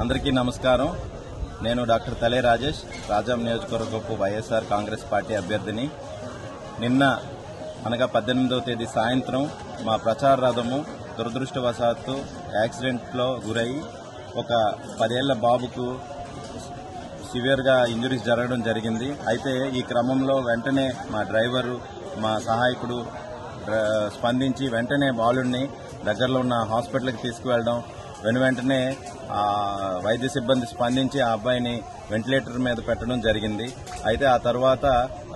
అందరికీ నమస్కారం. నేను డాక్టర్ తలే రాజేష్, రాజాం నియోజకవర్గపు వైఎస్ఆర్ కాంగ్రెస్ పార్టీ అభ్యర్థిని. నిన్న అనగా 18వ తేదీ సాయంత్రం మా ప్రచార రథము దురదృష్టవశాత్తు యాక్సిడెంట్లో గురై ఒక 10 ఏళ్ల బాబుకు సివియర్గా ఇంజురీస్ జరగడం జరిగింది. అయితే ఈ క్రమంలో వెంటనే మా డ్రైవరు, మా సహాయకుడు స్పందించి వెంటనే బాలుడిని దగ్గరలో ఉన్న హాస్పిటల్కి తీసుకువెళ్ళడం, వెంటనే వైద్య సిబ్బంది స్పందించి ఆ అబ్బాయిని వెంటిలేటర్ మీద పెట్టడం జరిగింది. అయితే ఆ తర్వాత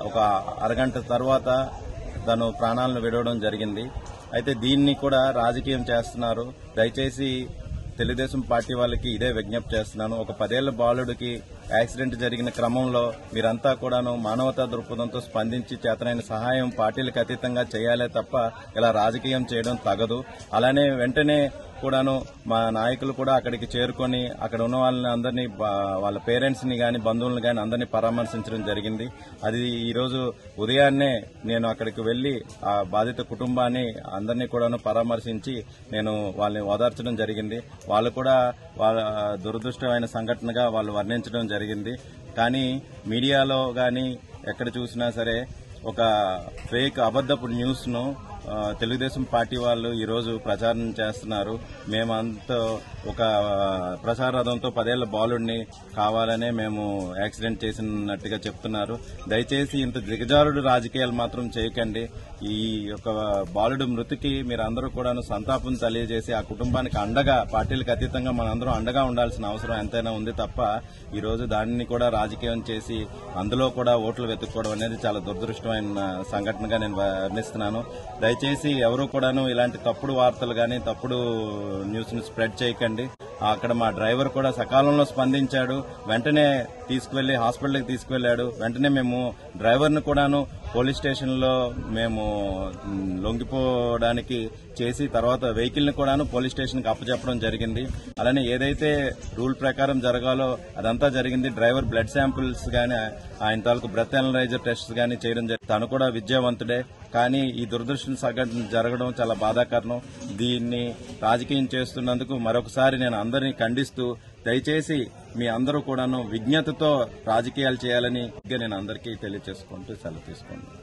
ఒక అరగంట తర్వాత తను ప్రాణాలను విడవడం జరిగింది. అయితే దీన్ని కూడా రాజకీయం చేస్తున్నారు. దయచేసి తెలుగుదేశం పార్టీ వాళ్ళకి ఇదే విజ్ఞప్తి చేస్తున్నాను. ఒక 10 ఏళ్ల బాలుడికి యాక్సిడెంట్ జరిగిన క్రమంలో మీరంతా కూడాను మానవతా దృక్పథంతో స్పందించి చేతనైన సహాయం పార్టీలకు అతీతంగా చేయాలే తప్ప ఇలా రాజకీయం చేయడం తగదు. అలానే వెంటనే కూడాను మా నాయకులు కూడా అక్కడికి చేరుకొని అక్కడ ఉన్న వాళ్ళని అందరినీ, వాళ్ళ పేరెంట్స్ ని గాని బంధువులను గాని అందరినీ పరామర్శించడం జరిగింది. అది ఈ రోజు ఉదయాన్నే నేను అక్కడికి వెళ్లి ఆ బాధిత కుటుంబాన్ని అందరినీ కూడాను పరామర్శించి నేను వాళ్ళని ఓదార్చడం జరిగింది. వాళ్ళు కూడా వాళ్ళ దురదృష్టమైన సంఘటనగా వాళ్ళు వర్ణించడం జరిగింది. కానీ మీడియాలో గాని ఎక్కడ చూసినా సరే ఒక ఫేక్ అబద్దపు న్యూస్ ను తెలుగుదేశం పార్టీ వాళ్ళు ఈరోజు ప్రచారం చేస్తున్నారు. మేమంతా ఒక ప్రచార రథంతో 10 ఏళ్ల బాలుడిని కావాలనే మేము యాక్సిడెంట్ చేసినట్టుగా చెప్తున్నారు. దయచేసి ఇంత దిగజారుడు రాజకీయాలు మాత్రం చేయకండి. ఈ యొక్క బాలుడు మృతికి మీరందరూ కూడాను సంతాపం తెలియజేసి ఆ కుటుంబానికి అండగా, పార్టీలకు అతీతంగా మనందరం అండగా ఉండాల్సిన అవసరం ఎంతైనా ఉంది తప్ప ఈ రోజు దానిని కూడా రాజకీయం చేసి అందులో కూడా ఓట్లు వెతుక్కోవడం అనేది చాలా దురదృష్టమైన సంఘటనగా నేను వర్ణిస్తున్నాను. దయచేసి ఎవరు కూడాను ఇలాంటి తప్పుడు వార్తలు గాని తప్పుడు న్యూస్ ను స్ప్రెడ్ చేయకండి. అక్కడ మా డ్రైవర్ కూడా సకాలంలో స్పందించాడు. వెంటనే తీసుకువెళ్లి హాస్పిటల్కి తీసుకువెళ్లాడు. వెంటనే మేము డ్రైవర్ ను కూడాను పోలీస్ స్టేషన్ లో మేము లొంగిపోవడానికి చేసి తర్వాత వెహికల్ ని కూడాను పోలీస్ స్టేషన్ కి అప్పచెప్పడం జరిగింది. అలానే ఏదైతే రూల్ ప్రకారం జరగాలో అదంతా జరిగింది. డ్రైవర్ బ్లడ్ శాంపిల్స్ గాని, ఆయన తాలూకు బ్రెత్ అనలైజర్ టెస్ట్ గాని చేయడం జరిగింది. తను కూడా విద్యావంతుడే. కానీ ఈ దురదృష్టం సంఘటన జరగడం చాలా బాధాకరం. దీన్ని రాజకీయం చేస్తున్నందుకు మరొకసారి నేను అందరినీ ఖండిస్తూ, దయచేసి మీ అందరూ కూడాను విజ్ఞతతో రాజకీయాలు చేయాలని నేను అందరికీ తెలియజేసుకుంటూ సెలవు తీసుకుంటాను.